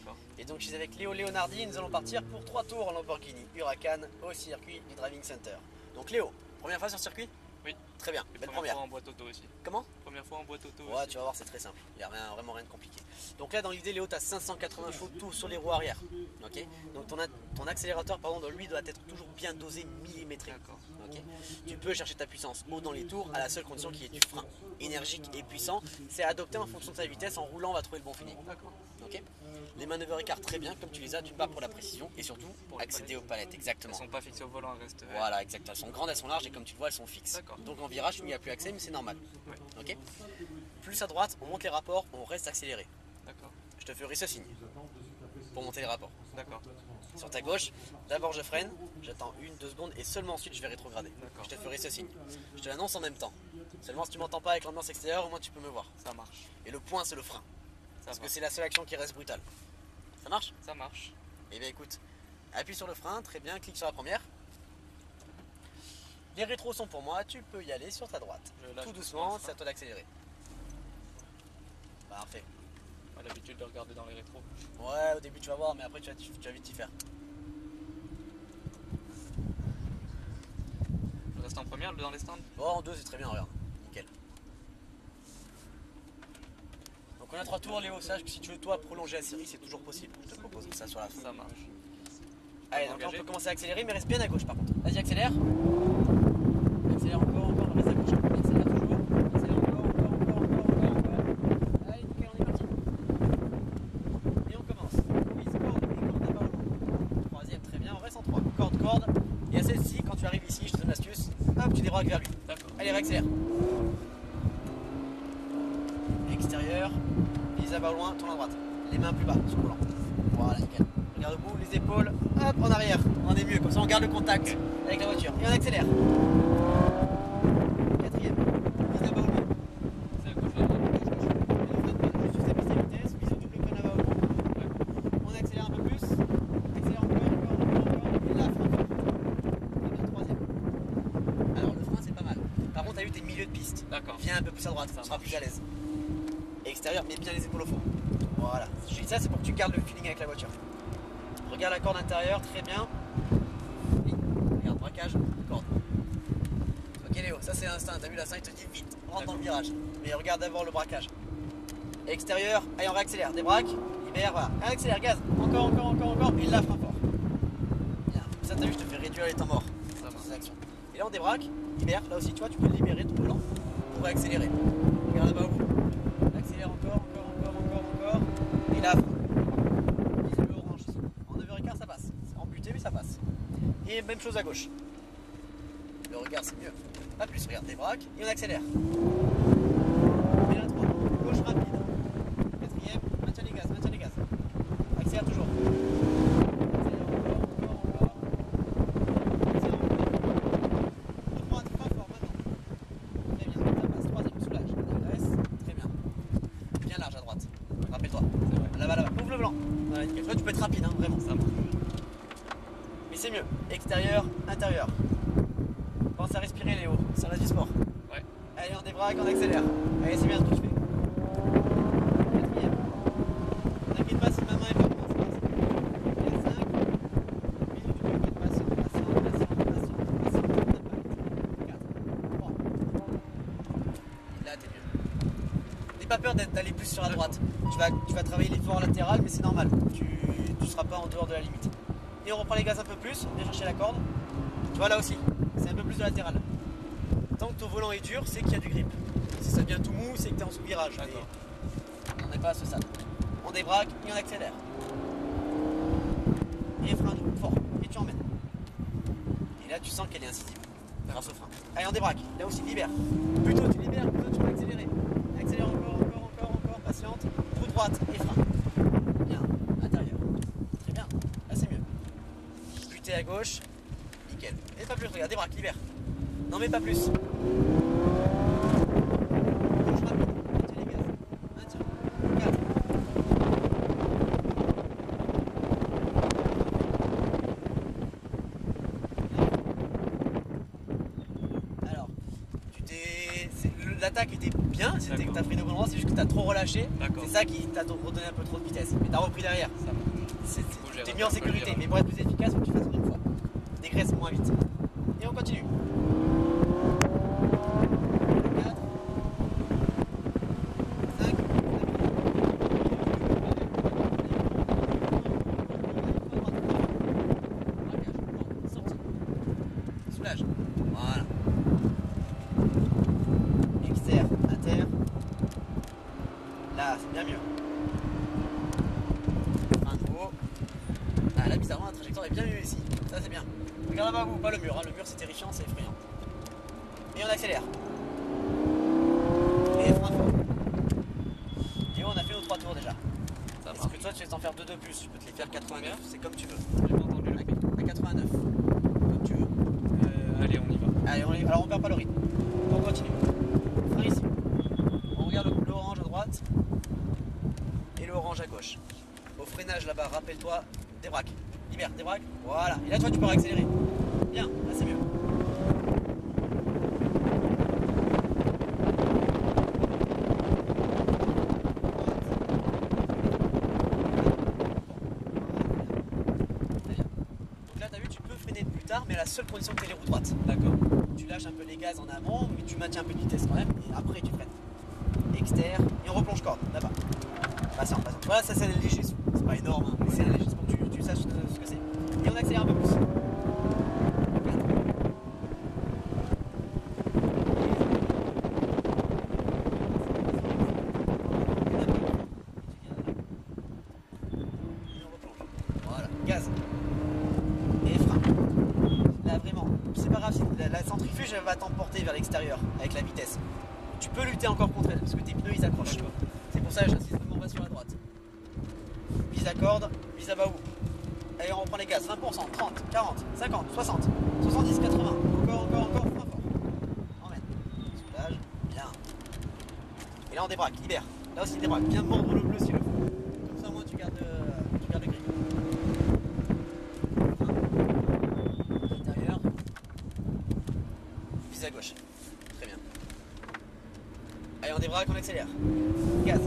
D'accord. Et donc je suis avec Léo Leonardi, nous allons partir pour 3 tours en Lamborghini Huracan au circuit du Driving Center. Donc Léo, première fois sur circuit? Oui. Très bien, Et belle première première. fois en boîte auto aussi. Comment? Première fois en boîte auto Ouais, aussi. tu vas voir, c'est très simple, il n'y a vraiment rien de compliqué. Donc là dans l'idée Léo, tu as 580 chevaux tout sur les roues arrière. Ok. Donc ton accélérateur lui doit être toujours bien dosé, millimétré. D'accord. Okay. Tu peux chercher ta puissance haut dans les tours à la seule condition qu'il y ait du frein énergique et puissant. C'est adopté en fonction de sa vitesse, en roulant on va trouver le bon feeling. D'accord. Okay. Les manœuvres écart très bien comme tu les as, d'une part pour la précision et surtout pour accéder aux palettes. Exactement. Elles sont pas fixées au volant, elles restent. Voilà, exactement. Elles sont grandes, elles sont larges et comme tu le vois elles sont fixes. Donc en virage tu n'y as plus accès mais c'est normal. Ouais. Okay. Plus à droite on monte les rapports, on reste accéléré. D'accord. Je te ferai ce signe pour monter les rapports. D'accord. Sur ta gauche, d'abord je freine, j'attends 1-2 secondes et seulement ensuite je vais rétrograder. Je te ferai ce signe. Je te l'annonce en même temps. Seulement si tu m'entends pas avec l'ambiance extérieure, au moins tu peux me voir. Ça marche. Et le point c'est le frein. Parce va. que c'est la seule action qui reste brutale. Ça marche? Ça marche. Eh bien écoute, appuie sur le frein, très bien, clique sur la première. Les rétros sont pour moi, tu peux y aller sur ta droite. Tout doucement, c'est à toi d'accélérer. Parfait. On a l'habitude de regarder dans les rétros. Ouais, au début tu vas voir, mais après tu vas vite t'y faire. Je reste en première dans les stands? Bon, en 2 c'est très bien, regarde. Nickel. Donc on a 3 tours, Léo, sache que si tu veux toi prolonger la série, c'est toujours possible. Je te propose ça sur la fin. Ça marche. Allez, donc là on peut commencer à accélérer, mais reste bien à gauche par contre. Vas-y, accélère. Accélère encore, reste à gauche. Accélère toujours. Accélère encore. Allez, nickel, on est parti. Et on commence. Oui, corde et corde d'abord. Troisième, très bien, on reste en 3. Corde. Et à celle-ci, quand tu arrives ici, je te donne l'astuce. Hop, tu débraques vers lui. D'accord. Allez, réaccélère. Extérieur. Lise à bas loin, tourne à droite. Les mains plus bas sur le volant. Voilà, nickel. Regarde debout, les épaules, hop, en arrière. On est mieux, comme ça on garde le contact avec la voiture. Et on accélère. Quatrième. Lise à bas au loin. C'est à gauche, à droite. Juste stabiliser la vitesse, vise au double frein à bas au loin. On accélère un peu plus. Accélère encore. Et là, frein fort. Et bien, troisième. Alors le frein c'est pas mal. Par contre, t'as eu tes milieux de piste. D'accord. Viens un peu plus à droite, ça sera plus à l'aise. Et extérieur, mets bien les épaules au fond. Voilà. Je dis ça, c'est pour que tu gardes le feeling avec la voiture. Regarde la corde intérieure, très bien. Oui. Regarde, braquage, corde. Ok Léo, ça c'est l'instinct. T'as vu l'instinct, il te dit vite, rentre dans le virage. Mais regarde d'abord le braquage. Extérieur, allez on réaccélère, débraque, libère, voilà. Accélère, gaz, encore. Et là, frein fort. Bien. Ça t'as vu, je te fais réduire les temps morts. Ça marche. Ces actions. Et là on débraque, libère, là aussi tu vois, tu peux libérer ton volant pour accélérer. Regarde là-bas au bout. Accélère encore. Et là, le orange ici. En 9h15 ça passe. C'est amputé mais ça passe. Et même chose à gauche. Le regard c'est mieux. Pas plus, regarde, débraque et on accélère. Et là 3. Gauche rapide. Quatrième, maintiens les gaz. Accélère toujours. Accélère encore. Accélère encore. Droite, pas fort maintenant. Très bien, ça passe. Troisième, soulage. Agresse. Très bien. Bien large à droite. Rappelle-toi. Là-bas. Ouvre le blanc. Voilà, nickel. Toi, tu peux être rapide, hein, vraiment. Ça marche. Mais c'est mieux. Extérieur, intérieur. Pense à respirer, Léo. Ça reste du sport. Ouais. Allez, on débraque, on accélère. Allez, c'est bien ce que tu fais. Quatrième. N'inquiète pas si ma main est pas bon. Il y a 5 minutes de patient. 4, 3. Et là, t'es mieux. N'aie pas peur d'aller plus sur la droite. Tu vas travailler l'effort latéral, mais c'est normal. Tu ne seras pas en dehors de la limite. Et on reprend les gaz un peu plus, on vient chercher la corde. Tu vois là aussi, c'est un peu plus de latéral. Tant que ton volant est dur, c'est qu'il y a du grip. Si ça devient tout mou, c'est que tu es en sous-virage. On n'est pas à ce stade. On débraque et on accélère. Et frein doux, fort. Et tu emmènes. Et là, tu sens qu'elle est incisive grâce au frein. Allez, on débraque. Là aussi, libère. Plutôt tu libères, plutôt tu vas accélérer. Accélère encore, patiente. Roue droite et frein. Bien, intérieur. Très bien, là c'est mieux. Buter à gauche, nickel. Et pas plus, regarde, débraque, libère. Non mais pas plus. Gauche rapide, maintiens les gaz. Maintiens. 4. Alors, l'attaque était bien, c'était que D'accord. t'as freiné au bon endroit, c'est juste que t'as trop relâché. D'accord. C'est ça qui t'a redonné un peu trop de vitesse. Mais t'as repris derrière. Ça marche. T'es mieux en sécurité. Mais pour être plus efficace, faut que tu fasses en une fois. Dégraisse moins vite. Et on continue. 4, 5, soulage. Voilà. Externe, inter. Là, c'est bien mieux. Un nouveau. Ah, là, bizarrement, la trajectoire est bien mieux ici. Ça, c'est bien. Regarde là-bas, vous, pas le mur. Hein. Le mur, c'est terrifiant, c'est effrayant. Et on accélère. Et frein fort. Et on a fait nos 3 tours déjà. Ça Est-ce marche. que toi, tu veux t'en faire 2 de plus? Tu peux te les faire 89. C'est comme tu veux. J'ai pas entendu. À 89. Comme tu veux. Allez, on y va. Allez, alors on perd pas le rythme. On continue. Frein ici. On regarde l'orange à droite et l'orange à gauche. Au freinage là-bas, rappelle-toi, débraque. Libère, débraque. Voilà. Et là, toi, tu peux accélérer. Bien, là, c'est mieux. Très bien. Donc là, tu as vu, tu peux freiner plus tard, mais à la seule condition que tu aies les roues droites. D'accord. Tu lâches un peu les gaz en amont, mais tu maintiens un peu de vitesse quand même, et après tu freines. Externe, et on replonge corde, là-bas. Patient, patient. Voilà, ça c'est léger, c'est pas énorme, hein, mais c'est léger, c'est pour que tu saches ce que c'est. Et on accélère un peu plus. Et on replonge. Voilà, gaz. Et frein. Là vraiment, c'est pas grave, la centrifuge elle va t'emporter vers l'extérieur avec la vitesse. Tu peux lutter encore contre elle parce que tes pneus ils accrochent. C'est pour ça que j'insiste vraiment, on va sur la droite. Vise à corde, vise à bas haut. Allez, on reprend les gaz, 20%, 30, 40, 50, 60, 70, 80. Encore, frein fort. Emmène. Soulage, bien. Et là on débraque, libère. Là aussi débraque, bien mordre le bleu s'il le faut. Comme ça au moins tu gardes le grip. Intérieur. Vise à gauche. Très bien. Allez, on débraque, on accélère. Gaz.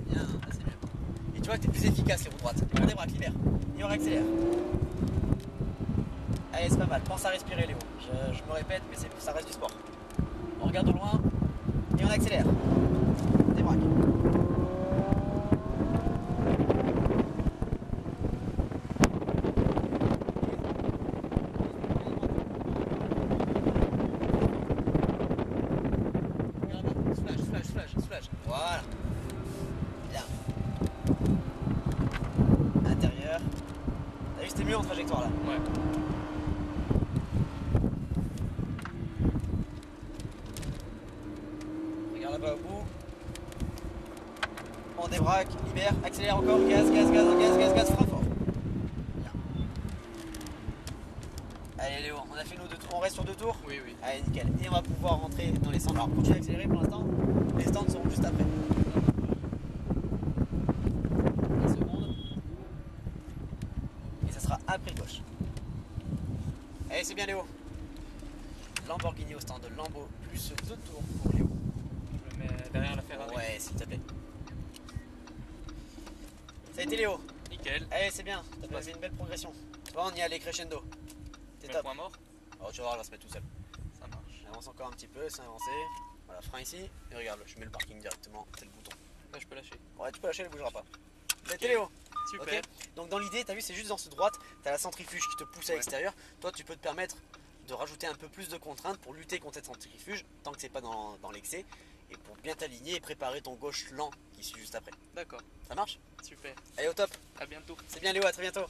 Bien, là c'est mieux. Et tu vois que t'es plus efficace les roues droites. On débraque, libère. Et on accélère. Allez, c'est pas mal. Pense à respirer, Léo. Je me répète, mais ça reste du sport. On regarde au loin et on accélère. Débraque. Soulage. Voilà. Bien. Intérieur. T'as vu, c'était mieux en trajectoire là. Ouais. Regarde là-bas au bout. On débraque, libère, accélère encore, gaz, frein fort. Bien. Allez Léo, on a fait nos 2 tours, on reste sur 2 tours? Oui. Allez, nickel. Et on va pouvoir rentrer dans les stands. Alors, continue d'accélérer pour l'instant. Les stands seront juste après. 10 secondes. Et ça sera après gauche. Allez, c'est bien Léo. Lamborghini au stand. Lambo plus 2 tours pour Léo. Je me mets derrière la Ferrari. Ouais, s'il te plaît. Ça a été Léo. Nickel. Allez, c'est bien. T'as fait une belle progression. Tu vois, on y allait crescendo. C'est Le top. point mort. Alors, tu vas voir, elle va se mettre tout seul. Ça marche. Avance encore un petit peu, c'est avancé. Voilà, frein ici. Et regarde, je mets le parking directement. C'est le bouton. Là, je peux lâcher. Ouais, tu peux lâcher, elle bougera pas. C'était Léo. Super. Ok. Donc dans l'idée, t'as vu, c'est juste dans ce droite, t'as la centrifuge qui te pousse à Ouais. l'extérieur. Toi, tu peux te permettre de rajouter un peu plus de contraintes pour lutter contre cette centrifuge, tant que c'est pas dans l'excès, et pour bien t'aligner et préparer ton gauche lent qui suit juste après. D'accord. Ça marche? Super. Allez, au top. À bientôt. C'est bien Léo, à très bientôt.